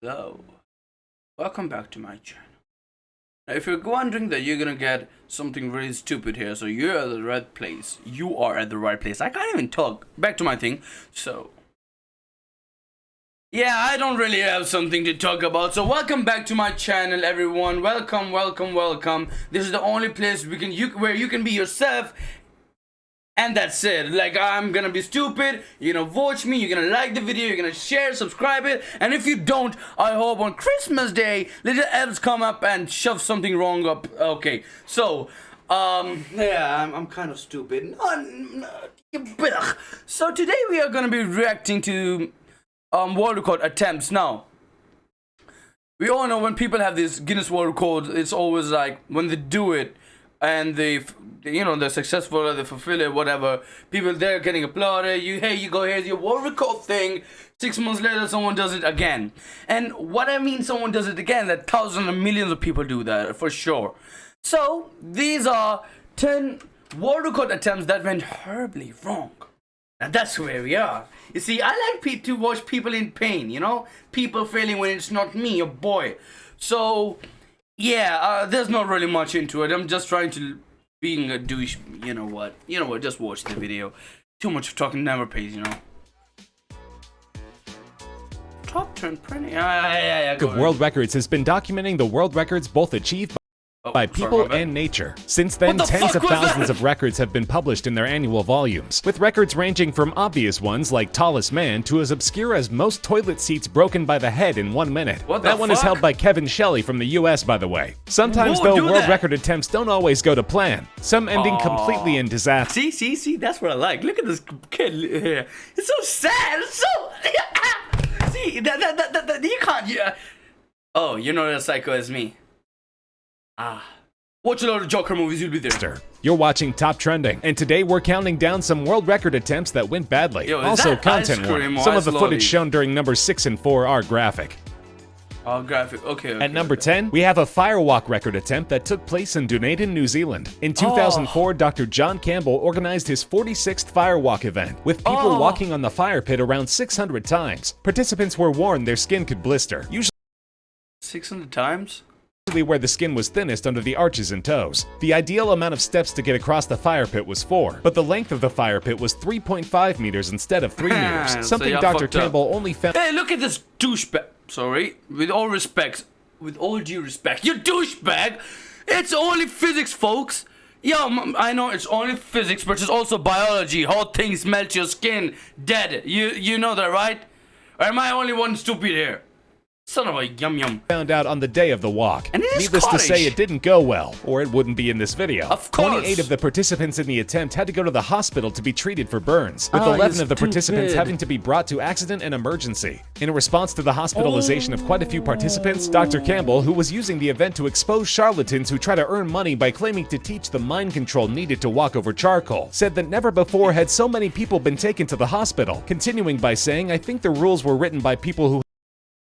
Hello, welcome back to my channel. Now, if you're wondering that you're gonna get something really stupid here, so you're at the right place. You are at the right place. I can't even talk. Back to my thing. So, yeah, I don't really have something to talk about. So, welcome back to my channel, everyone. Welcome, welcome, welcome. This is the only place where you can be yourself. And that's it. Like, I'm gonna be stupid, you're gonna watch me, you're gonna like the video, you're gonna share, subscribe it, and if you don't, I hope on Christmas Day little elves come up and shove something wrong up. Okay, so yeah, I'm kind of stupid. So today we are gonna be reacting to world record attempts. Now, we all know when people have this Guinness World Record, it's always like when they do it and they're successful or they fulfill it, whatever, people they're getting applauded. You go, here's your world record thing. 6 months later, someone does it again. And what I mean, someone does it again, that thousands and millions of people do that for sure. So these are 10 world record attempts that went horribly wrong. And that's where we are. You see, I like to watch people in pain, people failing when it's not me, your boy. So yeah, there's not really much into it. I'm just trying to being a douche. You know what, just watch the video. Too much talking never pays, Top 10 printing. Yeah. Of world records has been documenting the world records both achieved by people and nature. Since then, tens of thousands of records have been published in their annual volumes, with records ranging from obvious ones like tallest man to as obscure as most toilet seats broken by the head in 1 minute. That one is held by Kevin Shelley from the US, by the way. Sometimes, though, world record attempts don't always go to plan, some ending completely in disaster. See, that's what I like. Look at this kid here. It's so sad. It's so... See, that you can't... Yeah. Oh, you're not as psycho as me. Watch a lot of Joker movies, you'll be there. You're watching Top Trending, and today we're counting down some world record attempts that went badly. Also, content warning. Some of the footage shown during numbers 6 and 4 are graphic. Okay. At number 10, we have a Firewalk record attempt that took place in Dunedin, New Zealand. In 2004, Dr. John Campbell organized his 46th Firewalk event, with people walking on the fire pit around 600 times. Participants were warned their skin could blister, usually 600 times? Where the skin was thinnest under the arches and toes. The ideal amount of steps to get across the fire pit was 4, but the length of the fire pit was 3.5 meters instead of 3 meters, something Dr. Campbell only found. Hey, look at this douchebag. Sorry, with all due respect, you douchebag. It's only physics, folks. Yeah, I know it's only physics, but it's also biology. Hot things melt your skin, dead. You know that, right? Or am I only one stupid here? Son of a yum. Found out on the day of the walk. And needless to say, it didn't go well, or it wouldn't be in this video. Of course. 28 of the participants in the attempt had to go to the hospital to be treated for burns, with 11 of the participants having to be brought to accident and emergency. In response to the hospitalization of quite a few participants, Dr. Campbell, who was using the event to expose charlatans who try to earn money by claiming to teach the mind control needed to walk over charcoal, said that never before had so many people been taken to the hospital, continuing by saying, "I think the rules were written by people who..."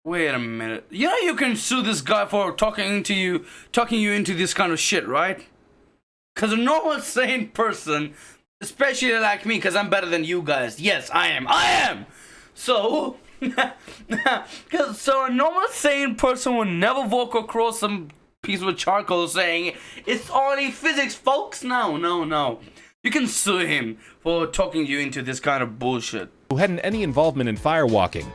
Wait a minute. You can sue this guy for talking you into this kind of shit, right? Because a normal sane person, especially like me, because I'm better than you guys. Yes, I am. So, so a normal sane person would never walk across some piece of charcoal saying, "It's only physics, folks." No. You can sue him for talking you into this kind of bullshit. Who hadn't any involvement in firewalking.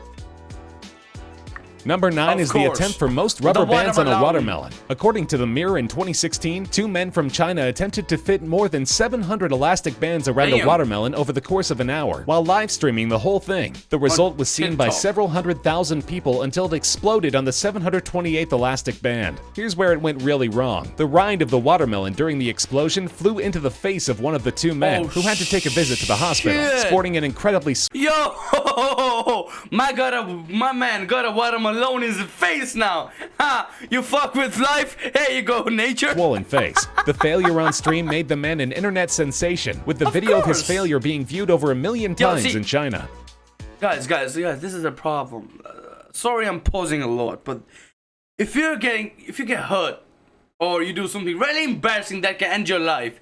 Number 9 is the attempt for most rubber bands on a watermelon. According to The Mirror in 2016, 2 men from China attempted to fit more than 700 elastic bands around a watermelon over the course of an hour, while live streaming the whole thing. The result was seen by several 100,000 people until it exploded on the 728th elastic band. Here's where it went really wrong. The rind of the watermelon during the explosion flew into the face of one of the 2 men, who had to take a visit to the hospital, sporting an incredibly... Yo! My man got a watermelon in his face now. You fuck with life? Here you go, nature. Swollen face. The failure on stream made the man an internet sensation, with the video of his failure being viewed over 1 million times in China. Guys, this is a problem. Sorry I'm pausing a lot, but if you get hurt or you do something really embarrassing that can end your life,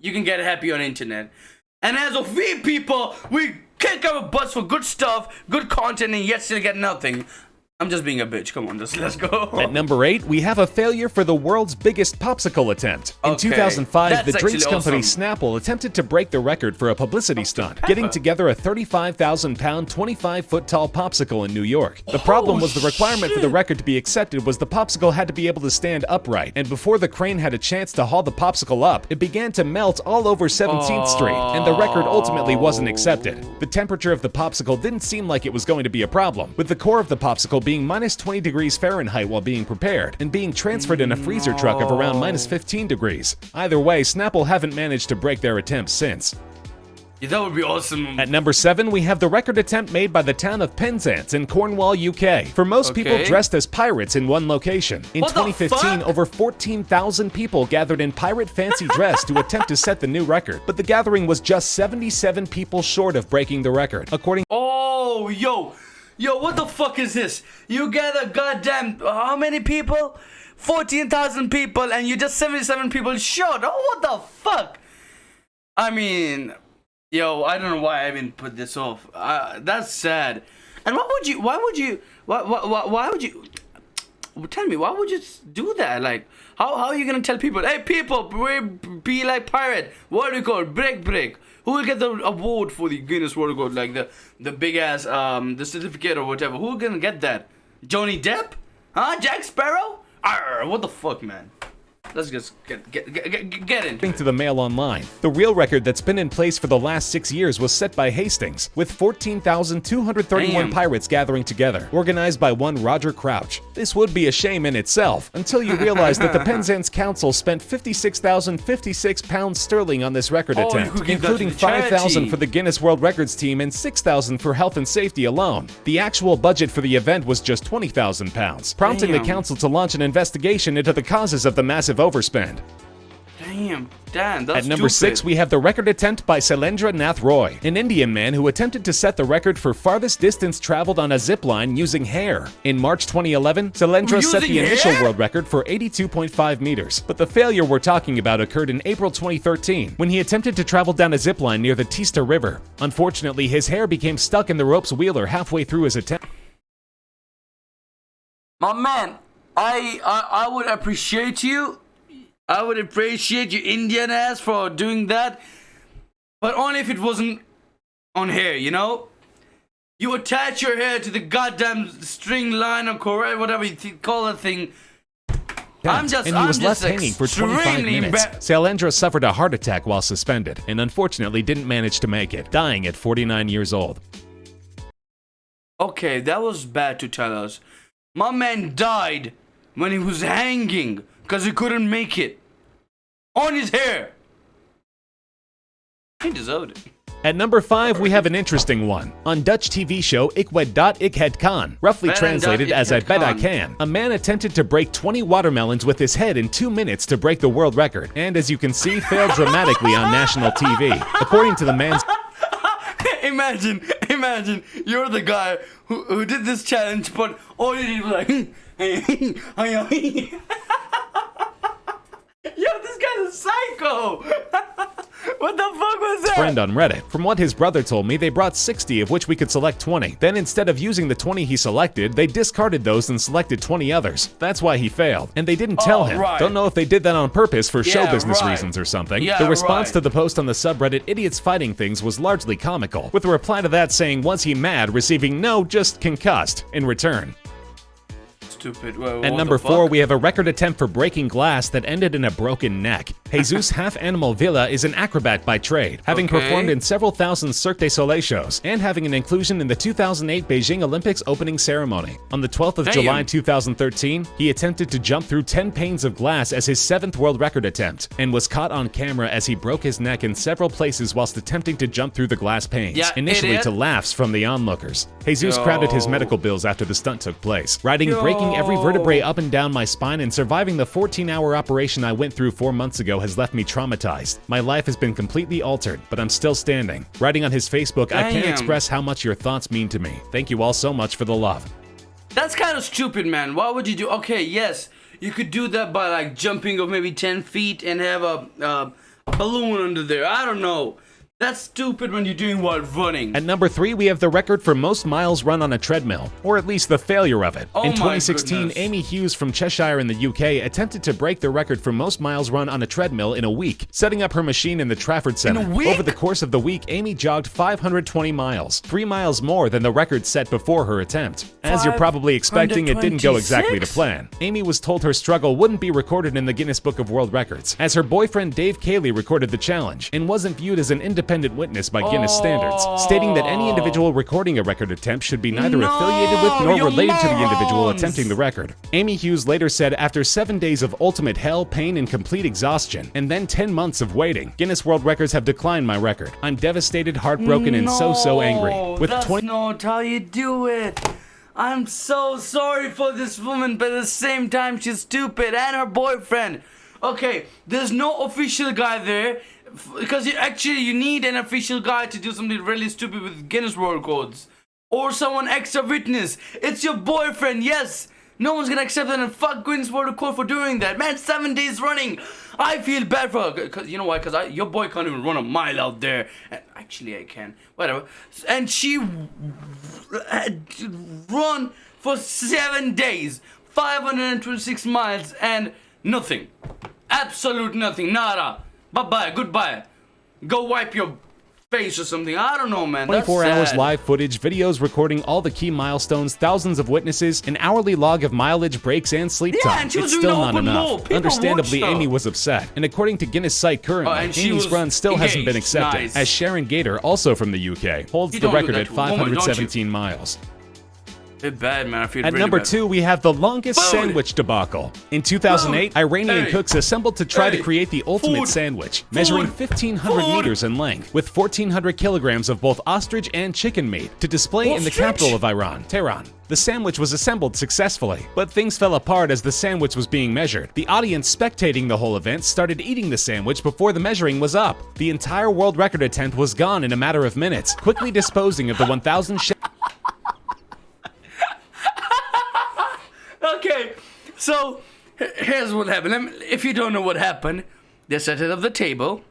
you can get happy on internet. And as of we people, we kick our butts for good stuff, good content, and yet still get nothing. I'm just being a bitch. Come on, let's go. At number 8, we have a failure for the world's biggest popsicle attempt. In 2005, the drinks company Snapple attempted to break the record for a publicity stunt, getting together a 35,000-pound, 25-foot-tall popsicle in New York. The problem was the requirement for the record to be accepted was the popsicle had to be able to stand upright, and before the crane had a chance to haul the popsicle up, it began to melt all over 17th Street, and the record ultimately wasn't accepted. The temperature of the popsicle didn't seem like it was going to be a problem, with the core of the popsicle being minus 20 degrees Fahrenheit while being prepared, and being transferred in a freezer truck of around minus 15 degrees. Either way, Snapple haven't managed to break their attempts since. Yeah, that would be awesome. At number 7, we have the record attempt made by the town of Penzance in Cornwall, UK. For most people dressed as pirates in one location. In 2015, over 14,000 people gathered in pirate fancy dress to attempt to set the new record, but the gathering was just 77 people short of breaking the record. According Yo, what the fuck is this? You gather goddamn, how many people? 14,000 people and you just 77 people short. Oh, what the fuck? I mean, yo, I don't know why I even put this off. That's sad. And why would you, tell me, why would you do that? Like, how are you gonna tell people, hey people, be like pirate, what do you call it? Break. Who will get the award for the Guinness World Record, like the big ass the certificate or whatever? Who gonna get that? Johnny Depp? Huh? Jack Sparrow? Arr, what the fuck, man? Let's just get in. To the Mail Online, the real record that's been in place for the last 6 years was set by Hastings, with 14,231 pirates gathering together, organized by one Roger Crouch. This would be a shame in itself, until you realize that the Penzance Council spent 56,056 pounds sterling on this record attempt, including 5,000 for the Guinness World Records team and 6,000 for health and safety alone. The actual budget for the event was just 20,000 pounds, prompting the council to launch an investigation into the causes of the massive overspend. Damn, that's At number 6, we have the record attempt by Sailendra Nath Roy, an Indian man who attempted to set the record for farthest distance traveled on a zip line using hair. In March 2011, Sailendra set the initial world record for 82.5 meters, but the failure we're talking about occurred in April 2013, when he attempted to travel down a zip line near the Teesta River. Unfortunately, his hair became stuck in the rope's wheeler halfway through his attempt. My man, I would appreciate you. I would appreciate you Indian ass for doing that, but only if it wasn't on hair, you know? You attach your hair to the goddamn string line or cord, whatever you call that thing. And he was left hanging for 25 minutes. Sailendra suffered a heart attack while suspended, and unfortunately didn't manage to make it, dying at 49 years old. Okay, that was bad to tell us. My man died when he was hanging because he couldn't make it. On his hair. He deserved it. At number 5, we have an interesting one. On Dutch TV show Ik Weet Dat Ik Het Kan, roughly translated as I Bet I Can, a man attempted to break 20 watermelons with his head in 2 minutes to break the world record, and as you can see, failed dramatically on national TV. According to the man's... Imagine, you're the guy who did this challenge, but all you did was like... Yo, this guy's a psycho! What the fuck was that? Friend on Reddit. From what his brother told me, they brought 60 of which we could select 20. Then instead of using the 20 he selected, they discarded those and selected 20 others. That's why he failed. And they didn't tell him. Don't know if they did that on purpose for show business reasons or something. The response to the post on the subreddit Idiots Fighting Things was largely comical, with a reply to that saying, was he mad, receiving no, just concussed in return. Stupid. At number 4, we have a record attempt for breaking glass that ended in a broken neck. Jesus Half Animal Villa is an acrobat by trade, having performed in several thousand Cirque du Soleil shows, and having an inclusion in the 2008 Beijing Olympics opening ceremony. On the 12th of July 2013, he attempted to jump through 10 panes of glass as his 7th world record attempt, and was caught on camera as he broke his neck in several places whilst attempting to jump through the glass panes, initially to laughs from the onlookers. Jesus crowded his medical bills after the stunt took place, writing, breaking every vertebrae up and down my spine and surviving the 14-hour operation I went through 4 months ago has left me traumatized. My life has been completely altered, but I'm still standing. Writing on his Facebook, I can't express how much your thoughts mean to me. Thank you all so much for the love. That's kind of stupid, man. Why would you do... Okay, yes, you could do that by like jumping of maybe 10 feet and have a balloon under there. I don't know. That's stupid when you're doing while running. At number 3, we have the record for most miles run on a treadmill, or at least the failure of it. In 2016, goodness. Amy Hughes from Cheshire in the UK attempted to break the record for most miles run on a treadmill in a week, setting up her machine in the Trafford Centre. In a week? Over the course of the week, Amy jogged 520 miles, 3 miles more than the record set before her attempt. As you're probably expecting, it didn't go exactly to plan. Amy was told her struggle wouldn't be recorded in the Guinness Book of World Records, as her boyfriend Dave Cayley recorded the challenge, and wasn't viewed as an independent witness by Guinness standards, stating that any individual recording a record attempt should be neither affiliated with nor related to the individual attempting the record. Amy Hughes later said, after 7 days of ultimate hell, pain, and complete exhaustion, and then 10 months of waiting, Guinness World Records have declined my record. I'm devastated, heartbroken, and so angry. With that's not how you do it. I'm so sorry for this woman, but at the same time, she's stupid, and her boyfriend. Okay, there's no official guy there. Because you need an official guy to do something really stupid with Guinness World Records. Or someone extra witness. It's your boyfriend, yes. No one's gonna accept that and fuck Guinness World Record for doing that. Man, 7 days running. I feel bad for her. Cause you know why? Because your boy can't even run a mile out there. And actually, I can. Whatever. And she run for 7 days. 526 miles and nothing. Absolute nothing. Nada. Bye-bye, goodbye. Go wipe your face or something. I don't know, man. 24 That's hours sad. live footage, videos recording all the key milestones, thousands of witnesses, an hourly log of mileage, breaks, and sleep time. And she was It's doing still the not open enough. mall. People Understandably, watched her. Amy was upset. And according to Guinness site currently, and she Amy's was run still hasn't been engaged. accepted, Nice. as Sharon Gator, also from the UK, holds You the don't do record that at to a woman, don't you? 517 miles. It's bad, man. I feel At really number bad. 2, we have the longest Food. sandwich debacle. In 2008, Food. Iranian Hey. cooks assembled to try to Hey. create the ultimate Food. sandwich, measuring Food. 1,500 Food. meters in length, with 1,400 kilograms of both ostrich and chicken meat, to display in the Ostrich? capital of Iran, Tehran. The sandwich was assembled successfully, but things fell apart as the sandwich was being measured. The audience spectating the whole event started eating the sandwich before the measuring was up. The entire world record attempt was gone in a matter of minutes, quickly disposing of the 1,000 Okay, so here's what happened. If you don't know what happened, they set it up the table,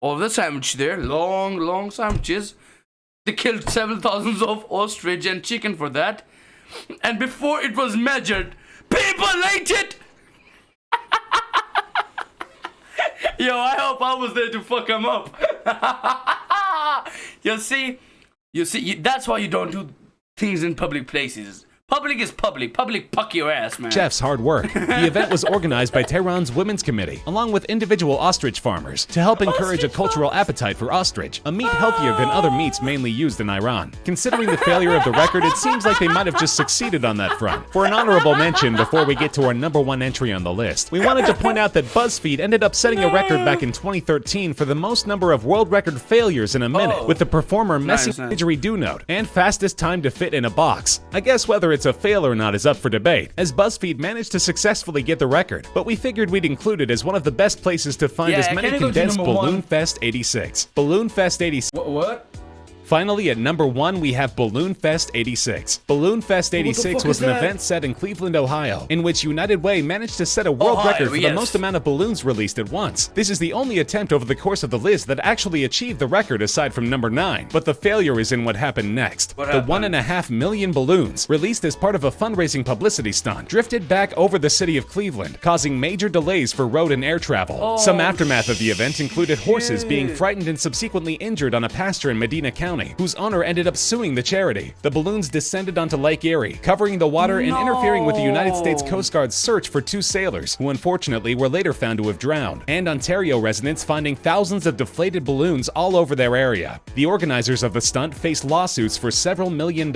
all the sandwich there, long sandwiches. They killed several thousands of ostrich and chicken for that. And before it was measured, people ate it! Yo, I hope I was there to fuck them up. You see, that's why you don't do things in public places. Public is public. Public puck your ass, man. chef's hard work. The event was organized by Tehran's Women's Committee, along with individual ostrich farmers, to help encourage a cultural appetite for ostrich, a meat healthier than other meats mainly used in Iran. Considering the failure of the record, it seems like they might have just succeeded on that front. For an honorable mention before we get to our number 1 entry on the list, we wanted to point out that BuzzFeed ended up setting a record back in 2013 for the most number of world record failures in a minute, with the performer messing didgeridoo note, and fastest time to fit in a box. I guess whether it's a fail or not is up for debate, as BuzzFeed managed to successfully get the record, but we figured we'd include it as one of the best places to find as many condensed Balloon Fest 86. Balloon Fest 86. What? Finally, at number 1, we have Balloon Fest 86. Balloon Fest 86 was an event set in Cleveland, Ohio, in which United Way managed to set a world record for the most amount of balloons released at once. This is the only attempt over the course of the list that actually achieved the record aside from number 9, but the failure is in what happened next. The 1.5 million balloons, released as part of a fundraising publicity stunt, drifted back over the city of Cleveland, causing major delays for road and air travel. Some aftermath of the event included horses being frightened and subsequently injured on a pasture in Medina County, whose owner ended up suing the charity. The balloons descended onto Lake Erie, covering the water and interfering with the United States Coast Guard's search for 2 sailors, who unfortunately were later found to have drowned, and Ontario residents finding thousands of deflated balloons all over their area. The organizers of the stunt faced lawsuits for several $1 million,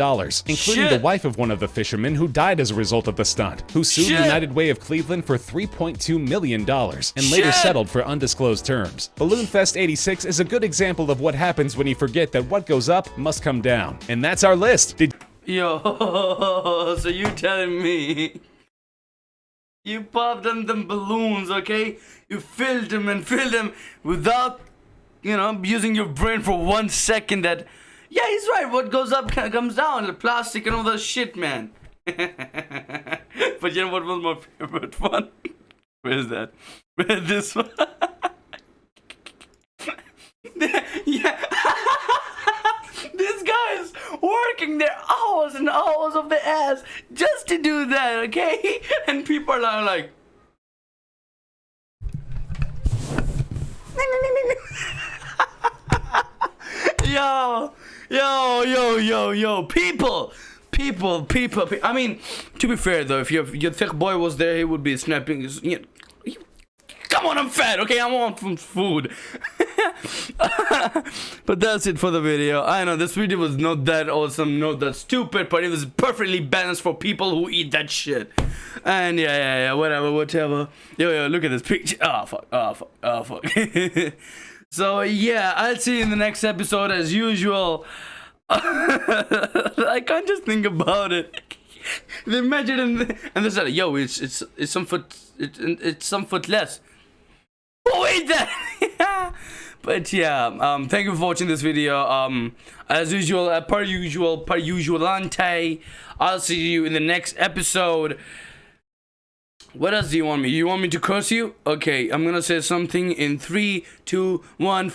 including the wife of one of the fishermen who died as a result of the stunt, who sued United Way of Cleveland for $3.2 million, and later settled for undisclosed terms. Balloon Fest 86 is a good example of what happens when you forget that what goes up must come down. And that's our list. Yo, so you telling me you popped them balloons, okay? You filled them without, using your brain for 1 second that, yeah, he's right, what goes up comes down, the plastic and all that shit, man. But you know what was my favorite one? Where's that? Where's this one? Yeah, working their hours and hours of their ass just to do that, okay? And people are like, yo, people. I mean, to be fair though, if your thick boy was there, he would be snapping his, come on, I'm fat, okay? I want some food. But that's it for the video. I know this video was not that awesome, not that stupid, but it was perfectly balanced for people who eat that shit. And yeah, whatever. Yo, look at this picture. Oh fuck. So yeah, I'll see you in the next episode as usual. I can't just think about it. They measured and they said, yo, it's some foot less. Who ate that? But yeah, thank you for watching this video. As usual, per usual ante. I'll see you in the next episode. What else do you want me? You want me to curse you? Okay, I'm gonna say something in 3, 2, 1.